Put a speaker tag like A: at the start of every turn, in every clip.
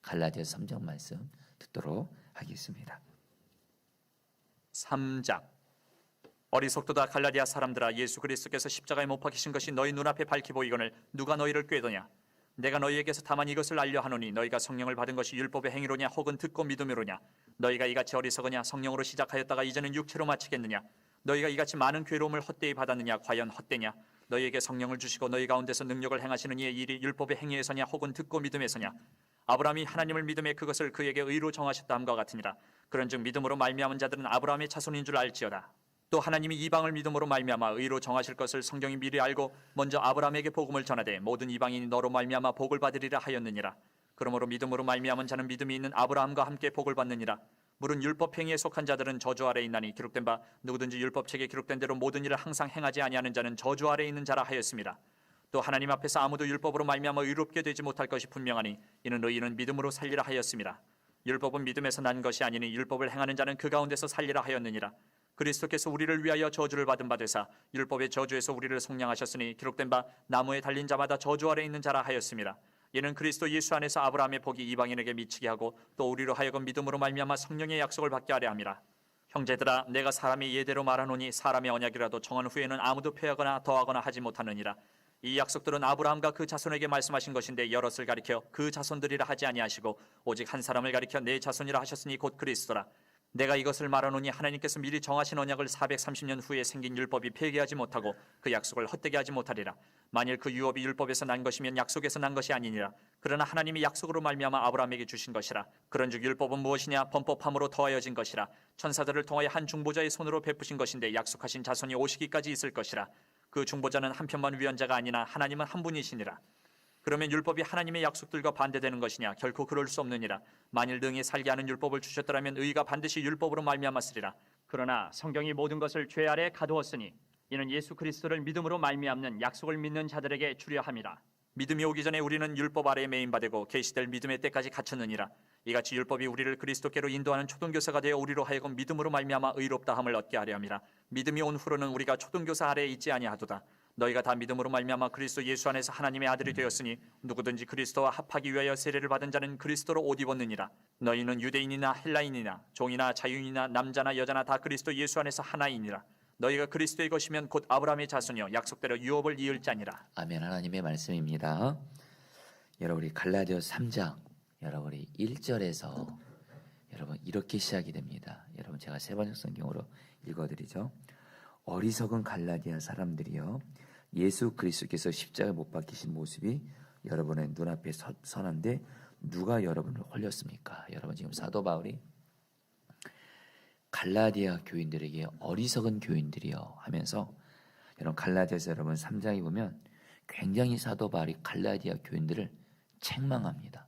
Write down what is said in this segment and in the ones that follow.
A: 갈라디아서 3장 말씀 듣도록 하겠습니다.
B: 3장. 어리석도다 갈라디아 사람들아, 예수 그리스도께서 십자가에 못 박히신 것이 너희 눈앞에 밝히 보이거늘 누가 너희를 꾀더냐? 내가 너희에게서 다만 이것을 알려 하노니 너희가 성령을 받은 것이 율법의 행위로냐 혹은 듣고 믿음으로냐? 너희가 이같이 어리석으냐? 성령으로 시작하였다가 이제는 육체로 마치겠느냐? 너희가 이같이 많은 괴로움을 헛되이 받았느냐? 과연 헛되냐? 너희에게 성령을 주시고 너희 가운데서 능력을 행하시는 이의 일이 율법의 행위에서냐 혹은 듣고 믿음에서냐? 아브라함이 하나님을 믿음에 그것을 그에게 의로 정하셨다 함과 같으니라. 그런즉 믿음으로 말미암은 자들은 아브라함의 자손인 줄 알지어다. 또 하나님이 이방을 믿음으로 말미암아 의로 정하실 것을 성경이 미리 알고 먼저 아브라함에게 복음을 전하되 모든 이방인이 너로 말미암아 복을 받으리라 하였느니라. 그러므로 믿음으로 말미암은 자는 믿음이 있는 아브라함과 함께 복을 받느니라. 물은 율법 행위에 속한 자들은 저주 아래 있나니 기록된 바 누구든지 율법책에 기록된 대로 모든 일을 항상 행하지 아니하는 자는 저주 아래 있는 자라 하였습니다. 또 하나님 앞에서 아무도 율법으로 말미암아 의롭게 되지 못할 것이 분명하니 이는 의인은 믿음으로 살리라 하였습니다. 율법은 믿음에서 난 것이 아니니 율법을 행하는 자는 그 가운데서 살리라 하였느니라. 그리스도께서 우리를 위하여 저주를 받은 바 되사 율법의 저주에서 우리를 속량하셨으니 기록된 바 나무에 달린 자마다 저주 아래 있는 자라 하였습니다. 이는 그리스도 예수 안에서 아브라함의 복이 이방인에게 미치게 하고 또 우리로 하여금 믿음으로 말미암아 성령의 약속을 받게 하려 함이라. 형제들아, 내가 사람의 예대로 말하노니 사람의 언약이라도 정한 후에는 아무도 폐하거나 더하거나 하지 못하느니라. 이 약속들은 아브라함과 그 자손에게 말씀하신 것인데 여럿을 가리켜 그 자손들이라 하지 아니하시고 오직 한 사람을 가리켜 내 자손이라 하셨으니 곧 그리스도라. 내가 이것을 말하노니 하나님께서 미리 정하신 언약을 430년 후에 생긴 율법이 폐기하지 못하고 그 약속을 헛되게 하지 못하리라. 만일 그 유업이 율법에서 난 것이면 약속에서 난 것이 아니니라. 그러나 하나님이 약속으로 말미암아 아브라함에게 주신 것이라. 그런즉 율법은 무엇이냐? 범법함으로 더하여진 것이라. 천사들을 통하여 한 중보자의 손으로 베푸신 것인데 약속하신 자손이 오시기까지 있을 것이라. 그 중보자는 한편만 위헌자가 아니나 하나님은 한 분이시니라. 그러면 율법이 하나님의 약속들과 반대되는 것이냐? 결코 그럴 수 없느니라. 만일 능히 살게 하는 율법을 주셨더라면 의가 반드시 율법으로 말미암았으리라. 그러나 성경이 모든 것을 죄 아래 가두었으니 이는 예수 그리스도를 믿음으로 말미암는 약속을 믿는 자들에게 주려 함이라. 믿음이 오기 전에 우리는 율법 아래에 매인바되고 계시될 믿음의 때까지 갇혔느니라. 이같이 율법이 우리를 그리스도께로 인도하는 초등교사가 되어 우리로 하여금 믿음으로 말미암아 의롭다함을 얻게 하려 함이라. 믿음이 온 후로는 우리가 초등교사 아래에 있지 아니하도다. 너희가 다 믿음으로 말미암아 그리스도 예수 안에서 하나님의 아들이 되었으니 누구든지 그리스도와 합하기 위하여 세례를 받은 자는 그리스도로 옷 입었느니라. 너희는 유대인이나 헬라인이나 종이나 자유인이나 남자나 여자나 다 그리스도 예수 안에서 하나이니라. 너희가 그리스도의 것이면 곧 아브라함의 자손이요 약속대로 유업을 이을 자니라.
A: 아멘. 하나님의 말씀입니다. 여러분 우리 갈라디아서 3장 여러분 우리 1절에서 여러분 이렇게 시작이 됩니다. 여러분 제가 세 번역 성경으로 읽어드리죠. 어리석은 갈라디아 사람들이여, 예수 그리스도께서 십자가에 못 박히신 모습이 여러분의 눈앞에 선한데 누가 여러분을 홀렸습니까? 여러분 지금 사도 바울이 갈라디아 교인들에게 어리석은 교인들이여 하면서 여러분 갈라디아서 여러분 3장에 보면 굉장히 사도 바울이 갈라디아 교인들을 책망합니다.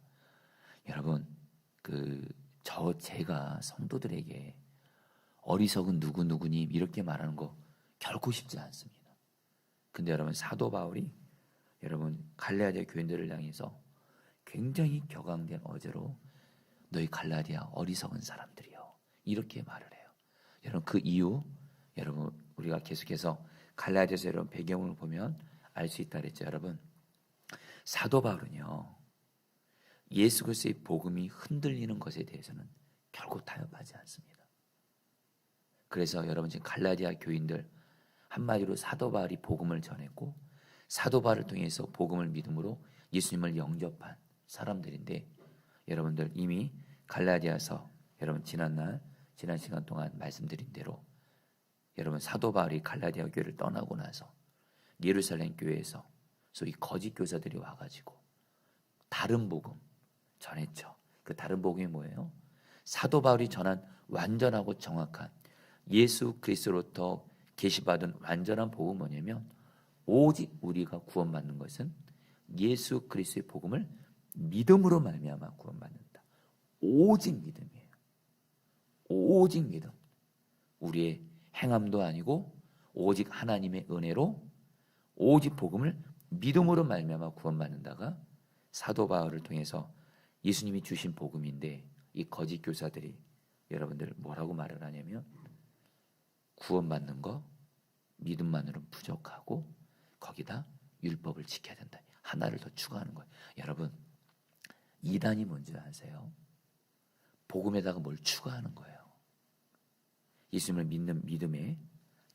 A: 여러분 제가 성도들에게 어리석은 누구니 이렇게 말하는 거 결코 쉽지 않습니다. 근데 여러분 사도 바울이 여러분 갈라디아 교인들을 향해서 굉장히 격앙된 어조로 너희 갈라디아 어리석은 사람들이요 이렇게 말을 해요. 여러분 그 이유 여러분 우리가 계속해서 갈라디아서 여러분 배경을 보면 알 수 있다 그랬죠. 여러분 사도 바울은요 예수 그리스도의 복음이 흔들리는 것에 대해서는 결코 타협하지 않습니다. 그래서 여러분 지금 갈라디아 교인들 한마디로 사도 바울이 복음을 전했고 사도 바울을 통해서 복음을 믿음으로 예수님을 영접한 사람들인데 여러분들 이미 갈라디아서 여러분 지난 시간 동안 말씀드린 대로 여러분 사도 바울이 갈라디아 교회를 떠나고 나서 예루살렘 교회에서 소위 거짓 교사들이 와가지고 다른 복음 전했죠. 그 다른 복음이 뭐예요? 사도 바울이 전한 완전하고 정확한 예수 그리스도로부터 계시받은 완전한 복음은 뭐냐면 오직 우리가 구원받는 것은 예수 그리스도의 복음을 믿음으로 말미암아 구원받는다. 오직 믿음이에요. 오직 믿음. 우리의 행함도 아니고 오직 하나님의 은혜로 오직 복음을 믿음으로 말미암아 구원받는다가 사도 바울을 통해서 예수님이 주신 복음인데 이 거짓 교사들이 여러분들 뭐라고 말을 하냐면 구원받는 거 믿음만으로는 부족하고 거기다 율법을 지켜야 된다. 하나를 더 추가하는 거예요. 여러분 이단이 뭔지 아세요? 복음에다가 뭘 추가하는 거예요. 예수님을 믿는 믿음에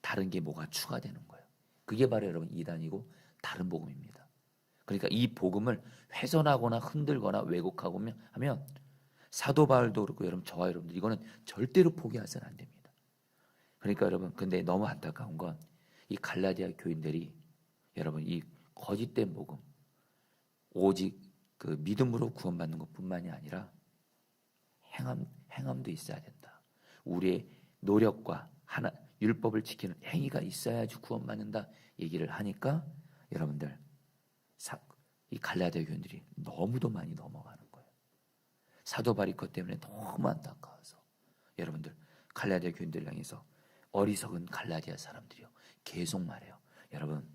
A: 다른 게 뭐가 추가되는 거예요. 그게 바로 여러분 이단이고 다른 복음입니다. 그러니까 이 복음을 훼손하거나 흔들거나 왜곡하고 하면 사도 바울도 그렇고 여러분 저와 여러분들 이거는 절대로 포기해서는 안 됩니다. 그러니까 여러분 근데 너무 안타까운 건 이 갈라디아 교인들이 여러분 이 거짓된 복음 오직 그 믿음으로 구원받는 것뿐만이 아니라 행함도 있어야 된다. 우리의 노력과 하나 율법을 지키는 행위가 있어야지 구원받는다 얘기를 하니까 여러분들 이 갈라디아 교인들이 너무도 많이 넘어가는 거예요. 사도 바울이 것 때문에 너무 안타까워서 여러분들 갈라디아 교인들을 향해서 어리석은 갈라디아 사람들이요 계속 말해요. 여러분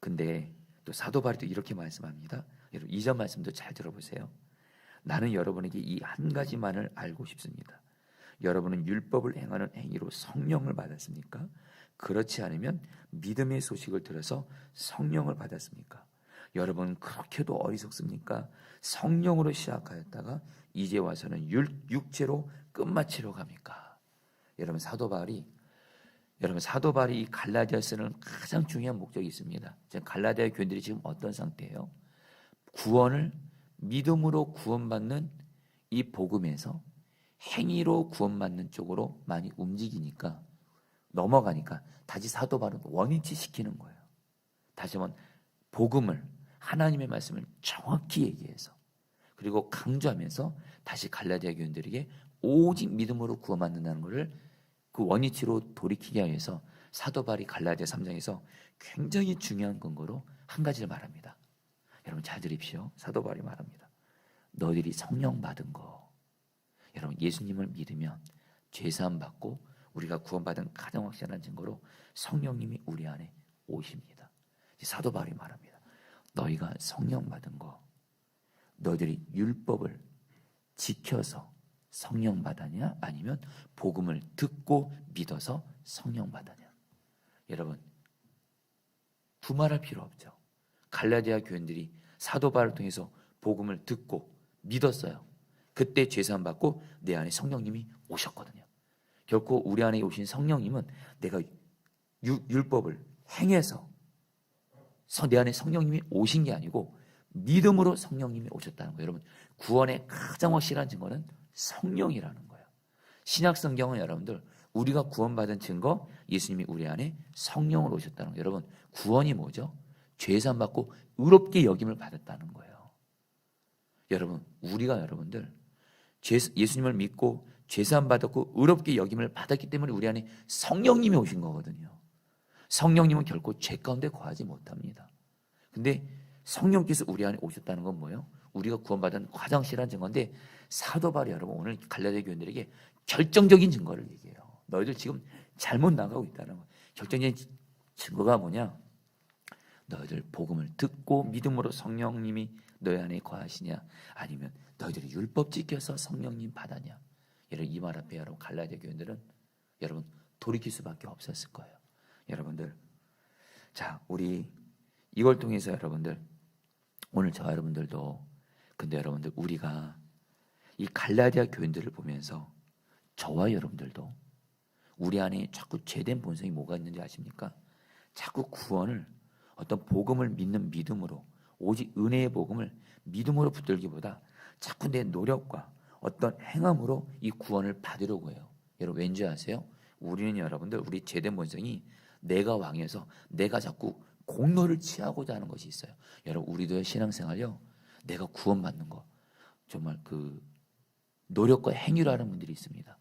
A: 근데 또 사도 바울이 또 이렇게 말씀합니다. 여러분 이전 말씀도 잘 들어보세요. 나는 여러분에게 이 한 가지만을 알고 싶습니다. 여러분은 율법을 행하는 행위로 성령을 받았습니까? 그렇지 않으면 믿음의 소식을 들어서 성령을 받았습니까? 여러분 그렇게도 어리석습니까? 성령으로 시작하였다가 이제 와서는 육체로 끝마치러 갑니까? 여러분 사도 바울이 이 갈라디아 쓰는 가장 중요한 목적이 있습니다. 갈라디아 교인들이 지금 어떤 상태예요? 구원을 믿음으로 구원받는 이 복음에서 행위로 구원받는 쪽으로 많이 움직이니까 넘어가니까 다시 사도 바울은 원위치 시키는 거예요. 다시 한번 복음을 하나님의 말씀을 정확히 얘기해서 그리고 강조하면서 다시 갈라디아 교인들에게 오직 믿음으로 구원받는다는 것을 그 원위치로 돌이키기 위해서 사도 바울이 갈라디아 3장에서 굉장히 중요한 근거로 한 가지를 말합니다. 여러분 잘 들으십시오. 사도 바울이 말합니다. 너희들이 성령 받은 거 여러분 예수님을 믿으면 죄사함 받고 우리가 구원받은 가장 확실한 증거로 성령님이 우리 안에 오십니다. 사도 바울이 말합니다. 너희가 성령 받은 거 너희들이 율법을 지켜서 성령 받았냐 아니면 복음을 듣고 믿어서 성령 받았냐. 여러분 두말할 필요 없죠. 갈라디아 교인들이 사도 바울을 통해서 복음을 듣고 믿었어요. 그때 죄사함 받고 내 안에 성령님이 오셨거든요. 결코 우리 안에 오신 성령님은 내가 율법을 행해서 내 안에 성령님이 오신 게 아니고 믿음으로 성령님이 오셨다는 거예요. 여러분 구원의 가장 확실한 증거는 성령이라는 거예요. 신약 성경은 여러분들 우리가 구원받은 증거 예수님이 우리 안에 성령으로 오셨다는 거예요. 여러분 구원이 뭐죠? 죄사함 받고 의롭게 여김을 받았다는 거예요. 여러분 우리가 여러분들 예수님을 믿고 죄사함 받았고 의롭게 여김을 받았기 때문에 우리 안에 성령님이 오신 거거든요. 성령님은 결코 죄 가운데 거하지 못합니다. 근데 성령께서 우리 안에 오셨다는 건 뭐예요? 우리가 구원받은 가장 실한 증거인데 사도 바울이 여러분 오늘 갈라디아 교인들에게 결정적인 증거를 얘기해요. 너희들 지금 잘못 나가고 있다는 거예요. 결정적인 증거가 뭐냐? 너희들 복음을 듣고 믿음으로 성령님이 너희 안에 거하시냐 아니면 너희들이 율법 지켜서 성령님 받았냐. 여러분 이 말 앞에 여러분 갈라디아 교인들은 여러분 돌이킬 수밖에 없었을 거예요. 여러분들 자 우리 이걸 통해서 여러분들 오늘 저와 여러분들도 근데 여러분들 우리가 이 갈라디아 교인들을 보면서 저와 여러분들도 우리 안에 자꾸 죄된 본성이 뭐가 있는지 아십니까? 자꾸 구원을 어떤 복음을 믿는 믿음으로 오직 은혜의 복음을 믿음으로 붙들기보다 자꾸 내 노력과 어떤 행함으로 이 구원을 받으려고 해요. 여러분 왠지 아세요? 우리는 여러분들 우리 죄된 본성이 내가 왕이어서 내가 자꾸 공로를 취하고자 하는 것이 있어요. 여러분 우리도 신앙생활요 내가 구원받는 거 정말 그 노력과 행위로 하는 분들이 있습니다.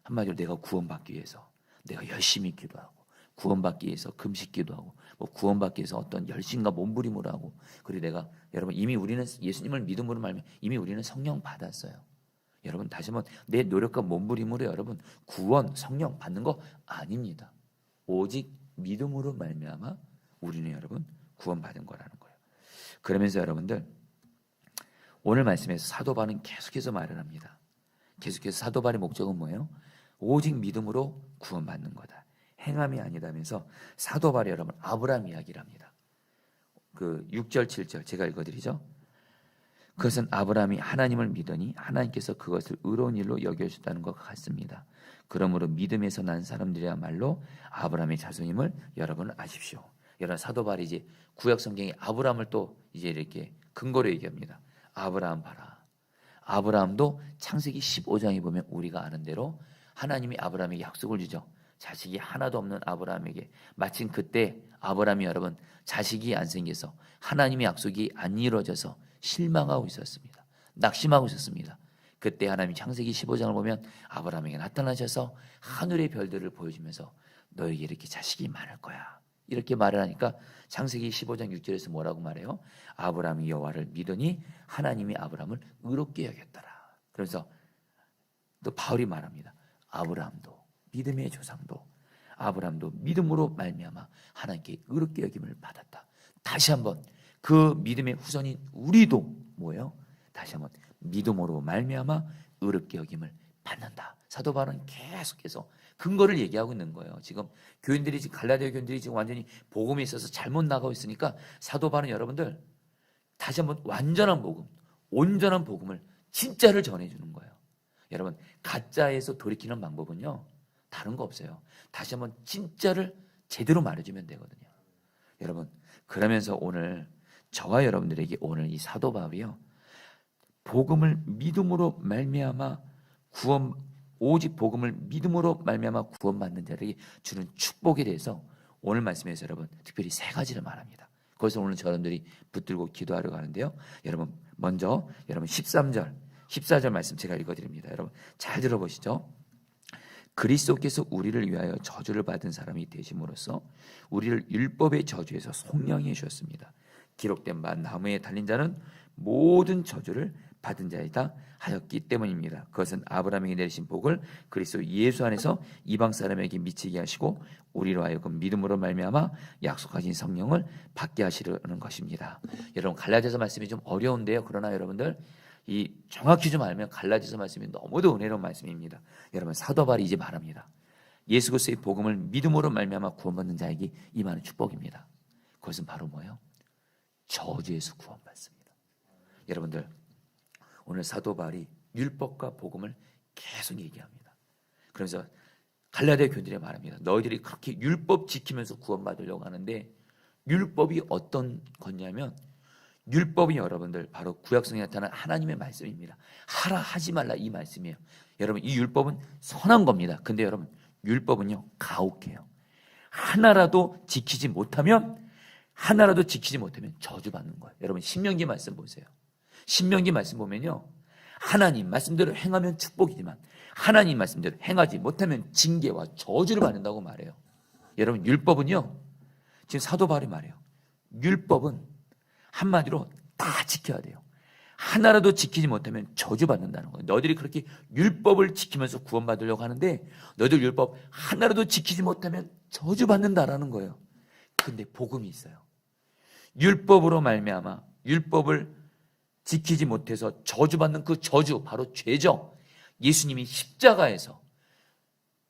A: 한마디로 내가 구원받기 위해서 내가 열심히 기도하고 구원받기 위해서 금식 기도하고 뭐 구원받기 위해서 어떤 열심과 몸부림을 하고 그리고 내가 여러분 이미 우리는 예수님을 믿음으로 말면 이미 우리는 성령 받았어요. 여러분 다시 한번 내 노력과 몸부림으로 여러분 구원 성령 받는 거 아닙니다. 오직 믿음으로 말미암아 우리는 여러분 구원받은 거라는 거예요. 그러면서 여러분들 오늘 말씀에서 사도 바울은 계속해서 말을 합니다. 계속해서 사도 바울의 목적은 뭐예요? 오직 믿음으로 구원받는 거다. 행함이 아니다면서 사도 바울이 여러분 아브라함 이야기를 합니다. 그 6절 7절 제가 읽어드리죠. 그것은 아브라함이 하나님을 믿으니 하나님께서 그것을 의로운 일로 여겨주셨다는 것과 같습니다. 그러므로 믿음에서 난 사람들이야말로 아브라함의 자손임을 여러분 아십시오. 여러분 사도 바울이 이제 구약 성경에 아브라함을 또 이제 이렇게 근거로 얘기합니다. 아브라함 봐라. 아브라함도 창세기 15장에 보면 우리가 아는 대로 하나님이 아브라함에게 약속을 주죠. 자식이 하나도 없는 아브라함에게. 마침 그때 아브라함이 여러분 자식이 안 생겨서 하나님의 약속이 안 이루어져서 실망하고 있었습니다. 낙심하고 있었습니다. 그때 하나님이 창세기 15장을 보면 아브라함에게 나타나셔서 하늘의 별들을 보여주면서 너에게 이렇게 자식이 많을 거야. 이렇게 말을 하니까 창세기 15장 6절에서 뭐라고 말해요? 아브라함이 여호와를 믿으니 하나님이 아브라함을 의롭게 여겼더라. 그래서 또 바울이 말합니다. 아브라함도 믿음의 조상도 아브라함도 믿음으로 말미암아 하나님께 의롭게 여김을 받았다. 다시 한번 그 믿음의 후손인 우리도 뭐예요? 다시 한번 믿음으로 말미암아 의롭게 여김을 받는다. 사도 바울은 계속해서 근거를 얘기하고 있는 거예요. 지금 교인들이 지금 갈라디아 교인들이 지금 완전히 복음에 있어서 잘못 나가고 있으니까 사도 바울은 여러분들 다시 한번 완전한 복음, 온전한 복음을 진짜를 전해주는 거예요. 여러분 가짜에서 돌이키는 방법은요 다른 거 없어요. 다시 한번 진짜를 제대로 말해주면 되거든요. 여러분 그러면서 오늘 저와 여러분들에게 오늘 이 사도 바울이요 복음을 믿음으로 말미암아 구원 오직 복음을 믿음으로 말미암아 구원받는 자에게 주는 축복에 대해서 오늘 말씀에서 여러분 특별히 세 가지를 말합니다. 그래서 오늘 여러분들이 붙들고 기도하려고 하는데요. 여러분 먼저 여러분 13절 14절 말씀 제가 읽어드립니다. 여러분 잘 들어보시죠. 그리스도께서 우리를 위하여 저주를 받은 사람이 되심으로써 우리를 율법의 저주에서 속량해 주셨습니다. 기록된 바 나무에 달린 자는 모든 저주를 받은 자이다 하였기 때문입니다. 그것은 아브라함에게 내리신 복을 그리스도 예수 안에서 이방 사람에게 미치게 하시고 우리로 하여금 믿음으로 말미암아 약속하신 성령을 받게 하시려는 것입니다. 여러분 갈라디아서 말씀이 좀 어려운데요. 그러나 여러분들 이 정확히 좀 알면 갈라디아서 말씀이 너무도 은혜로운 말씀입니다. 여러분 사도 바울이 이제 말합니다. 예수 그리스도의 복음을 믿음으로 말미암아 구원받는 자에게 임하는 축복입니다. 그것은 바로 뭐예요? 저주에서 구원받습니다. 여러분들 오늘 사도 바울이 율법과 복음을 계속 얘기합니다. 그래서 갈라디아 교인들이 말합니다. 너희들이 그렇게 율법 지키면서 구원받으려고 하는데 율법이 어떤 거냐면 율법이 여러분들 바로 구약성에 나타난 하나님의 말씀입니다. 하라 하지 말라 이 말씀이에요. 여러분 이 율법은 선한 겁니다. 근데 여러분 율법은요 가혹해요. 하나라도 지키지 못하면 저주받는 거예요. 여러분 신명기 말씀 보세요. 신명기 말씀 보면요 하나님 말씀대로 행하면 축복이지만 하나님 말씀대로 행하지 못하면 징계와 저주를 받는다고 말해요. 여러분 율법은요 지금 사도 바울이 말해요. 율법은 한마디로 다 지켜야 돼요. 하나라도 지키지 못하면 저주받는다는 거예요. 너희들이 그렇게 율법을 지키면서 구원받으려고 하는데 너희들 율법 하나라도 지키지 못하면 저주받는다라는 거예요. 근데 복음이 있어요. 율법으로 말미암아 율법을 지키지 못해서 저주받는 그 저주 바로 죄죠. 예수님이 십자가에서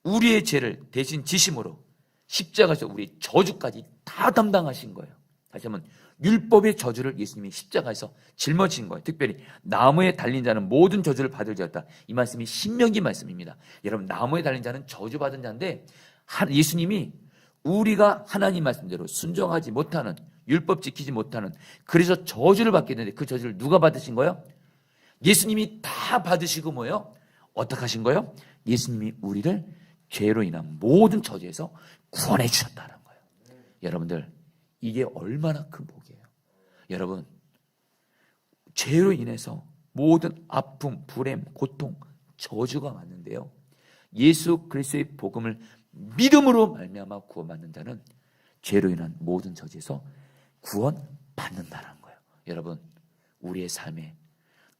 A: 우리의 죄를 대신 지심으로 십자가에서 우리의 저주까지 다 담당하신 거예요. 다시 한번 율법의 저주를 예수님이 십자가에서 짊어진 거예요. 특별히 나무에 달린 자는 모든 저주를 받을 자였다. 이 말씀이 신명기 말씀입니다. 여러분 나무에 달린 자는 저주받은 자인데 예수님이 우리가 하나님 말씀대로 순종하지 못하는 율법 지키지 못하는 그래서 저주를 받게 되는데 그 저주를 누가 받으신 거예요? 예수님이 다 받으시고 뭐예요? 어떻게 하신 거예요? 예수님이 우리를 죄로 인한 모든 저주에서 구원해 주셨다는 거예요. 여러분들 이게 얼마나 큰 복이에요. 여러분 죄로 인해서 모든 아픔, 불행, 고통, 저주가 왔는데요. 예수 그리스도의 복음을 믿음으로 말미암아 구원받는 자는 죄로 인한 모든 저주에서 구원받는다는 거예요. 여러분 우리의 삶에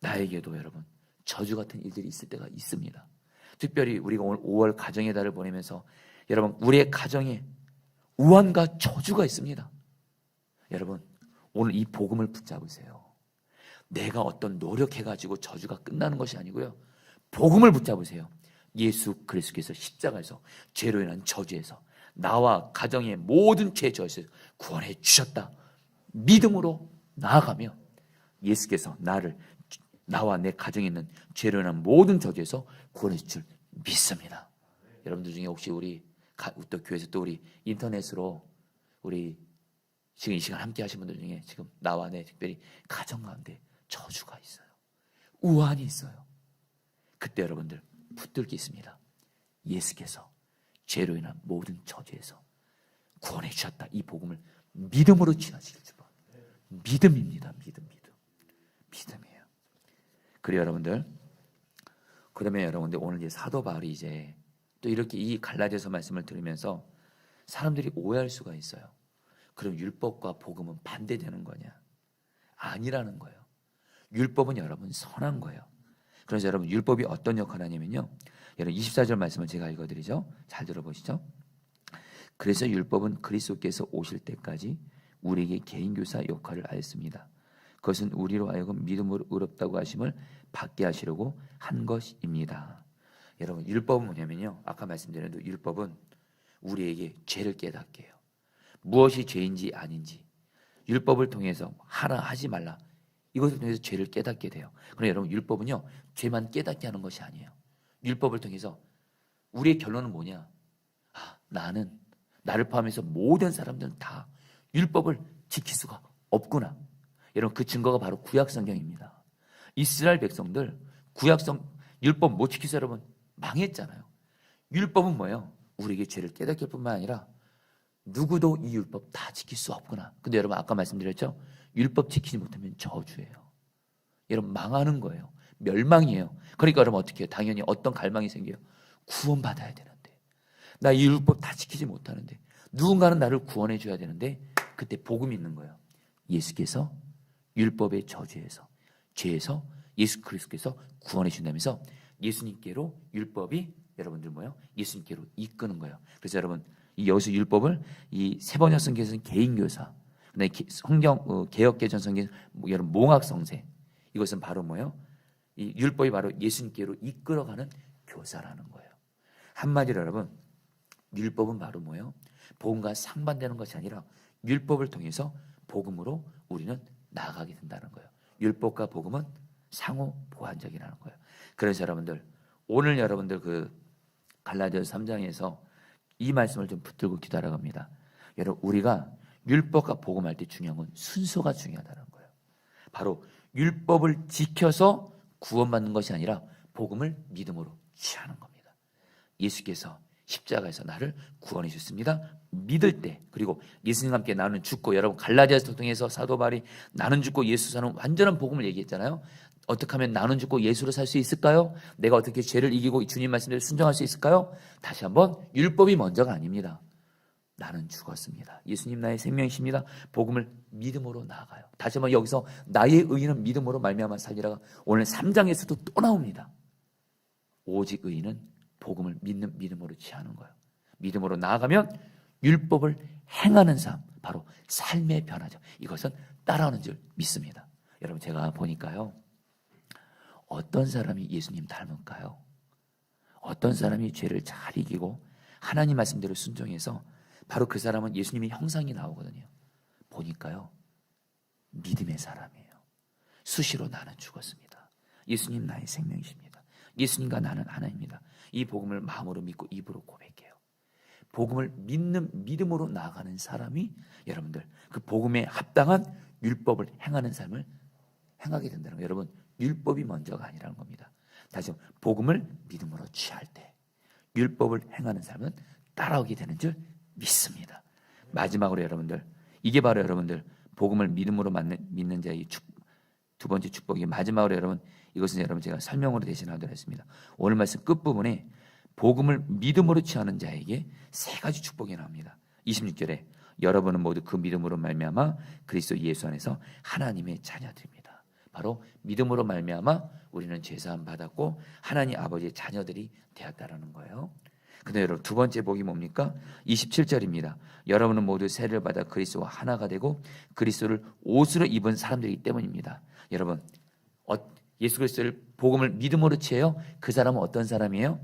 A: 나에게도 여러분 저주 같은 일들이 있을 때가 있습니다. 특별히 우리가 오늘 5월 가정의 달을 보내면서 여러분 우리의 가정에 우환과 저주가 있습니다. 여러분 오늘 이 복음을 붙잡으세요. 내가 어떤 노력해가지고 저주가 끝나는 것이 아니고요. 복음을 붙잡으세요. 예수 그리스도께서 십자가에서 죄로 인한 저주에서 나와 가정의 모든 죄 저에서 구원해 주셨다. 믿음으로 나아가며 예수께서 나를 나와 내 가정에 있는 죄로 인한 모든 저주에서 구원해 줄 줄 믿습니다. 여러분들 중에 혹시 우리 또 교회에서 또 우리 인터넷으로 우리 지금 이 시간 함께 하신 분들 중에 지금 나와 내 특별히 가정 가운데 저주가 있어요. 우환이 있어요. 그때 여러분들 붙들 게 있습니다. 예수께서 죄로 인한 모든 저주에서 구원해 주셨다. 이 복음을 믿음으로 취하시길 주바. 믿음입니다. 믿음이에요. 그래요, 여러분들. 그러면 여러분들 오늘 이제 사도 바울이 이제 또 이렇게 이 갈라디아서 말씀을 들으면서 사람들이 오해할 수가 있어요. 그럼 율법과 복음은 반대되는 거냐? 아니라는 거예요. 율법은 여러분 선한 거예요. 그래서 여러분 율법이 어떤 역할을 하냐면요. 여러분 24절 말씀을 제가 읽어드리죠. 잘 들어보시죠. 그래서 율법은 그리스도께서 오실 때까지 우리에게 개인교사 역할을 하였습니다. 그것은 우리로 하여금 믿음으로 의롭다고 하심을 받게 하시려고 한 것입니다. 여러분 율법은 뭐냐면요. 아까 말씀드린 대로 율법은 우리에게 죄를 깨닫게 해요. 무엇이 죄인지 아닌지 율법을 통해서 하라 하지 말라 이것을 통해서 죄를 깨닫게 돼요. 그러나 여러분 율법은요 죄만 깨닫게 하는 것이 아니에요. 율법을 통해서 우리의 결론은 뭐냐? 나는 나를 포함해서 모든 사람들은 다 율법을 지킬 수가 없구나. 여러분 그 증거가 바로 구약성경입니다. 이스라엘 백성들 율법 못 지켜서 여러분 망했잖아요. 율법은 뭐예요? 우리에게 죄를 깨닫게 할 뿐만 아니라 누구도 이 율법 다 지킬 수 없구나. 근데 여러분 아까 말씀드렸죠? 율법 지키지 못하면 저주예요. 여러분 망하는 거예요. 멸망이에요. 그러니까 여러분 어떻게 해요? 당연히 어떤 갈망이 생겨요. 구원받아야 되는데 나 이 율법 다 지키지 못하는데 누군가는 나를 구원해 줘야 되는데 그때 복음이 있는 거예요. 예수께서 율법의 저주에서 죄에서 예수 그리스도께서 구원해 준다면서 예수님께로 율법이 여러분들 뭐예요? 예수님께로 이끄는 거예요. 그래서 여러분 이 여기서 율법을 이 세번역 성경에서는 개인교사, 그다음에 성경 개역개정 성경 여러분 몽학성세 이것은 바로 뭐예요? 이 율법이 바로 예수님께로 이끌어가는 교사라는 거예요. 한마디로 여러분 율법은 바로 뭐예요? 복음과 상반되는 것이 아니라 율법을 통해서 복음으로 우리는 나아가게 된다는 거예요. 율법과 복음은 상호 보완적이라는 거예요. 그래서 여러분들 오늘 여러분들 그 갈라디아서 3장에서 이 말씀을 좀 붙들고 기다려갑니다. 여러분 우리가 율법과 복음할 때 중요한 건 순서가 중요하다는 거예요. 바로 율법을 지켜서 구원받는 것이 아니라 복음을 믿음으로 취하는 겁니다. 예수께서 십자가에서 나를 구원해 주셨습니다. 믿을 때 그리고 예수님과 함께 나는 죽고 여러분 갈라디아서 통해서 사도 바울이 나는 죽고 예수 사는 완전한 복음을 얘기했잖아요. 어떻게 하면 나는 죽고 예수로 살 수 있을까요? 내가 어떻게 죄를 이기고 주님 말씀대로 순종할 수 있을까요? 다시 한번 율법이 먼저가 아닙니다. 나는 죽었습니다. 예수님 나의 생명이십니다. 복음을 믿음으로 나아가요. 다시 한번 여기서 나의 의인은 믿음으로 말미암아 살리라가 오늘 3장에서도 또 나옵니다. 오직 의인은 복음을 믿는 믿음으로 취하는 거예요. 믿음으로 나아가면 율법을 행하는 삶, 바로 삶의 변화죠. 이것은 따라오는 줄 믿습니다. 여러분 제가 보니까요. 어떤 사람이 예수님 닮을까요? 어떤 사람이 죄를 잘 이기고 하나님 말씀대로 순종해서 바로 그 사람은 예수님의 형상이 나오거든요. 보니까요. 믿음의 사람이에요. 수시로 나는 죽었습니다. 예수님 나의 생명이십니다. 예수님과 나는 하나입니다. 이 복음을 마음으로 믿고 입으로 고백해요. 복음을 믿는 믿음으로 나아가는 사람이 여러분들 그 복음에 합당한 율법을 행하는 삶을 행하게 된다는 거예요. 여러분 율법이 먼저가 아니라는 겁니다. 다시 한번 복음을 믿음으로 취할 때 율법을 행하는 삶은 따라오게 되는 줄 믿습니다. 마지막으로 여러분들 이게 바로 여러분들 복음을 믿음으로 믿는 자의 두 번째 축복이 마지막으로 여러분 이것은 여러분 제가 설명으로 대신하도록 했습니다. 오늘 말씀 끝부분에 복음을 믿음으로 취하는 자에게 세 가지 축복이 나옵니다. 26절에 여러분은 모두 그 믿음으로 말미암아 그리스도 예수 안에서 하나님의 자녀들입니다. 바로 믿음으로 말미암아 우리는 죄사함 받았고 하나님 아버지의 자녀들이 되었다라는 거예요. 근데 여러분 두 번째 복이 뭡니까? 27절입니다. 여러분은 모두 세를 받아 그리스도와 하나가 되고 그리스도를 옷으로 입은 사람들이기 때문입니다. 여러분 예수 그리스도를 복음을 믿음으로 취해요. 그 사람은 어떤 사람이에요?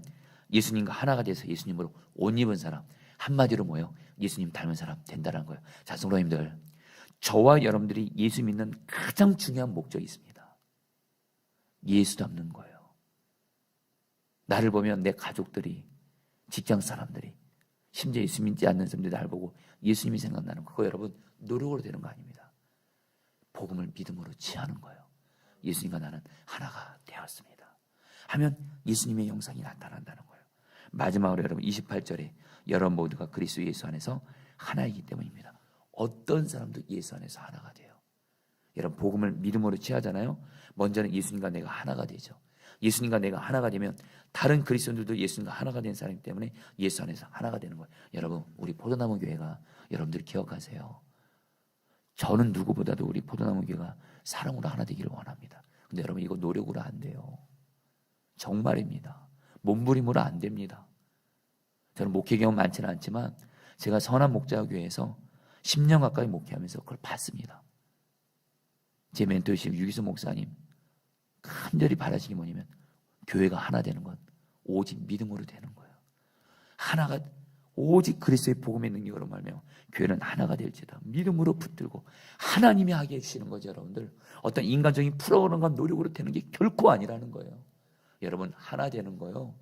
A: 예수님과 하나가 돼서 예수님으로 옷 입은 사람. 한마디로 뭐예요? 예수님 닮은 사람 된다는 거예요. 자, 성도님들 저와 여러분들이 예수 믿는 가장 중요한 목적이 있습니다. 예수 닮는 거예요. 나를 보면 내 가족들이, 직장 사람들이, 심지어 예수 믿지 않는 사람들이 나를 보고 예수님이 생각나는 거. 그거 여러분 노력으로 되는 거 아닙니다. 복음을 믿음으로 취하는 거예요. 예수님과 나는 하나가 되었습니다 하면 예수님의 영상이 나타난다는 거예요. 마지막으로 여러분 28절에 여러분 모두가 그리스도 예수 안에서 하나이기 때문입니다. 어떤 사람도 예수 안에서 하나가 돼요. 여러분 복음을 믿음으로 취하잖아요. 먼저는 예수님과 내가 하나가 되죠. 예수님과 내가 하나가 되면 다른 그리스도인들도 예수님과 하나가 된 사람이기 때문에 예수 안에서 하나가 되는 거예요. 여러분 우리 포도나무 교회가 여러분들 기억하세요. 저는 누구보다도 우리 포도나무 교회가 사랑으로 하나 되기를 원합니다. 근데 여러분 이거 노력으로 안 돼요. 정말입니다. 몸부림으로 안 됩니다. 저는 목회 경험 많지는 않지만 제가 선한 목자교회에서 10년 가까이 목회하면서 그걸 봤습니다. 제 멘토이신 유기수 목사님 간절히 바라시기 뭐냐면 교회가 하나 되는 건 오직 믿음으로 되는 거예요. 하나가 오직 그리스도의 복음의 능력으로 말하면 교회는 하나가 될지다. 믿음으로 붙들고 하나님이 하게 해주시는 거죠. 여러분들 어떤 인간적인 프로그램과 노력으로 되는 게 결코 아니라는 거예요. 여러분 하나 되는 거요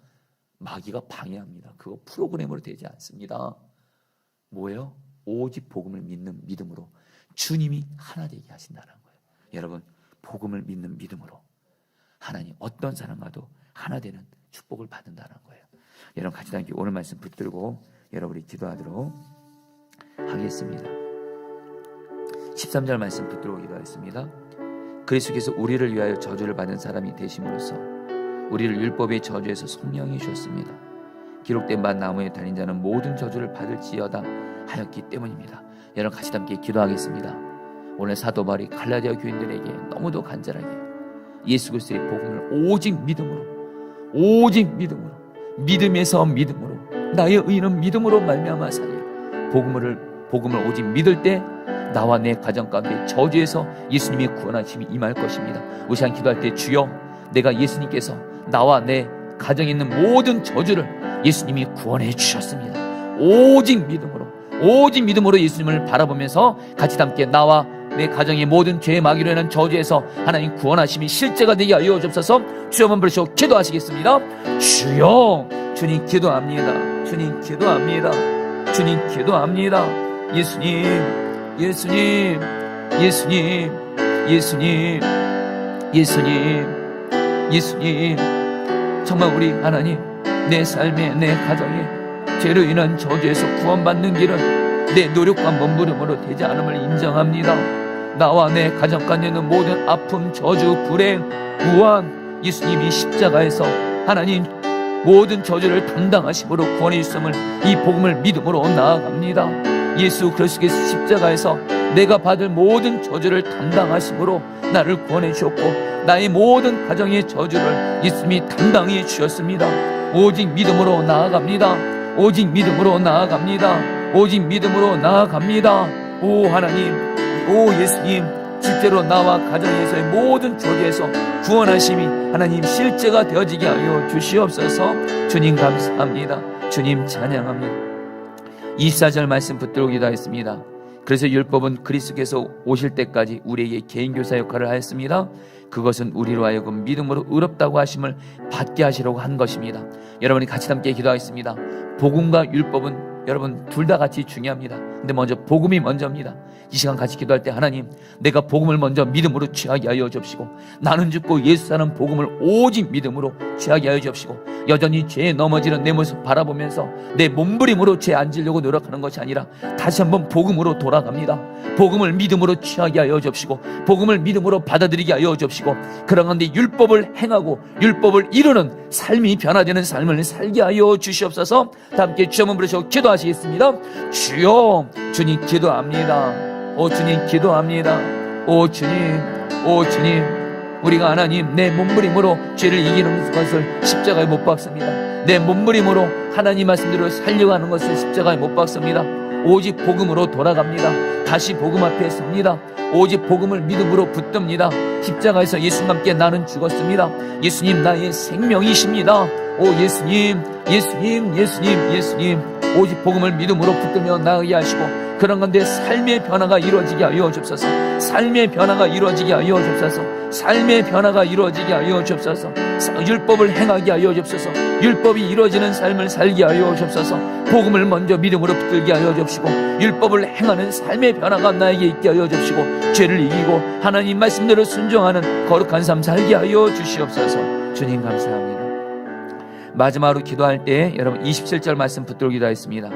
A: 마귀가 방해합니다. 그거 프로그램으로 되지 않습니다. 뭐예요? 오직 복음을 믿는 믿음으로 주님이 하나 되게 하신다는 거예요. 여러분 복음을 믿는 믿음으로 하나님 어떤 사람과도 하나 되는 축복을 받는다는 거예요. 여러분 같이 함께 오늘 말씀 붙들고 여러분이 기도하도록 하겠습니다. 13절 말씀 붙들고 기도하겠습니다. 그리스도께서 우리를 위하여 저주를 받은 사람이 되심으로써 우리를 율법의 저주에서 속량해 주셨습니다. 기록된 바 나무에 달린 자는 모든 저주를 받을지어다 하였기 때문입니다. 여러분 같이 함께 기도하겠습니다. 오늘 사도 바울이 갈라디아 교인들에게 너무도 간절하게 예수 그리스도의 복음을 오직 믿음으로 믿음에서 믿음으로 나의 의는 믿음으로 말미암아 살리라. 복음을 오직 믿을 때 나와 내 가정 가운데 저주에서 예수님의 구원하심이 임할 것입니다. 우리 시간 기도할 때 주여 내가 예수님께서 나와 내 가정에 있는 모든 저주를 예수님이 구원해 주셨습니다. 오직 믿음으로 예수님을 바라보면서 같이 함께 나와 내 가정의 모든 죄의 마귀로 인한 저주에서 하나님 구원하심이 실제가 되게 하여 주옵소서. 주여 한번 부르시고 기도하시겠습니다. 주여 주님 기도합니다. 주님 기도합니다. 주님 기도합니다. 예수님 예수님 예수님 예수님 예수님 예수님 정말 우리 하나님 내 삶에 내 가정에 죄로 인한 저주에서 구원받는 길은 내 노력과 몸부림으로 되지 않음을 인정합니다. 나와 내 가정 가운데 있는 모든 아픔, 저주, 불행, 무한 예수님이 십자가에서 하나님 모든 저주를 담당하심으로 구원해 주심을 이 복음을 믿음으로 나아갑니다. 예수 그리스도께서 십자가에서 내가 받을 모든 저주를 담당하심으로 나를 구원해 주셨고 나의 모든 가정의 저주를 예수님이 담당해 주셨습니다. 오직 믿음으로 나아갑니다. 오직 믿음으로 나아갑니다. 오직 믿음으로 나아갑니다. 오 하나님, 오 예수님, 실제로 나와 가정에서의 모든 저주에서 구원하심이 하나님 실제가 되어지게 하여 주시옵소서. 주님 감사합니다. 주님 찬양합니다. 24절 말씀 붙들고 기도하겠습니다. 그래서 율법은 그리스도께서 오실 때까지 우리에게 개인교사 역할을 하였습니다. 그것은 우리로 하여금 믿음으로 의롭다고 하심을 받게 하시려고 한 것입니다. 여러분이 같이 함께 기도하겠습니다. 복음과 율법은 여러분 둘 다 같이 중요합니다. 근데 먼저 복음이 먼저입니다. 이 시간 같이 기도할 때 하나님 내가 복음을 먼저 믿음으로 취하게 하여 주옵시고 나는 죽고 예수 사는 복음을 오직 믿음으로 취하게 하여 주옵시고 여전히 죄에 넘어지는 내 모습 바라보면서 내 몸부림으로 죄 안 지려고 노력하는 것이 아니라 다시 한번 복음으로 돌아갑니다. 복음을 믿음으로 취하게 하여 주옵시고 복음을 믿음으로 받아들이게 하여 주옵시고 그런 가운데 율법을 행하고 율법을 이루는 삶이 변화되는 삶을 살게 하여 주시옵소서. 다 함께 주여 한번 부르시고 기도하시겠습니다. 주여 주님 기도합니다. 오 주님 기도합니다. 오 주님 우리가 하나님 내 몸부림으로 죄를 이기는 것을 십자가에 못 박습니다. 내 몸부림으로 하나님 말씀대로 살려가는 것을 십자가에 못 박습니다. 오직 복음으로 돌아갑니다. 다시 복음 앞에 섭니다. 오직 복음을 믿음으로 붙듭니다. 십자가에서 예수님과 함께 나는 죽었습니다. 예수님 나의 생명이십니다. 오 예수님 오직 복음을 믿음으로 붙들며 나으게 하시고 그런 건데 삶의 변화가 이루어지게 하여 주옵소서. 삶의 변화가 이루어지게 하여 주옵소서. 삶의 변화가 이루어지게 하여 주옵소서. 율법을 행하게 하여 주옵소서. 율법이 이루어지는 삶을 살게 하여 주옵소서. 복음을 먼저 믿음으로 붙들게 하여 주옵시고, 율법을 행하는 삶의 변화가 나에게 있게 하여 주옵시고, 죄를 이기고 하나님 말씀대로 순종하는 거룩한 삶 살게 하여 주시옵소서. 주님 감사합니다. 마지막으로 기도할 때 여러분 27절 말씀 붙들고 기도하겠습니다.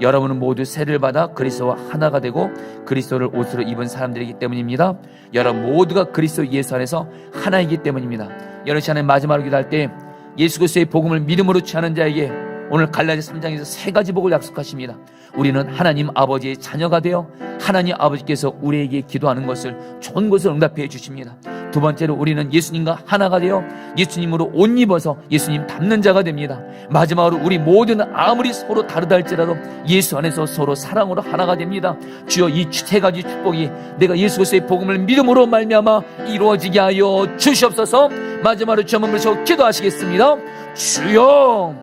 A: 여러분은 모두 세를 받아 그리스도와 하나가 되고 그리스도를 옷으로 입은 사람들이기 때문입니다. 여러분 모두가 그리스도 예수 안에서 하나이기 때문입니다. 여러분 시간에 마지막으로 기도할 때 예수 그리스도의 복음을 믿음으로 취하는 자에게 오늘 갈라디아 3장에서 세 가지 복을 약속하십니다. 우리는 하나님 아버지의 자녀가 되어 하나님 아버지께서 우리에게 기도하는 것을 좋은 것을 응답해 주십니다. 두 번째로 우리는 예수님과 하나가 되어 예수님으로 옷 입어서 예수님 닮는 자가 됩니다. 마지막으로 우리 모두는 아무리 서로 다르다 할지라도 예수 안에서 서로 사랑으로 하나가 됩니다. 주여, 이 세 가지 축복이 내가 예수 그리스도의 복음을 믿음으로 말미암아 이루어지게 하여 주시옵소서. 마지막으로 주여 한번 부르시고 기도하시겠습니다. 주여,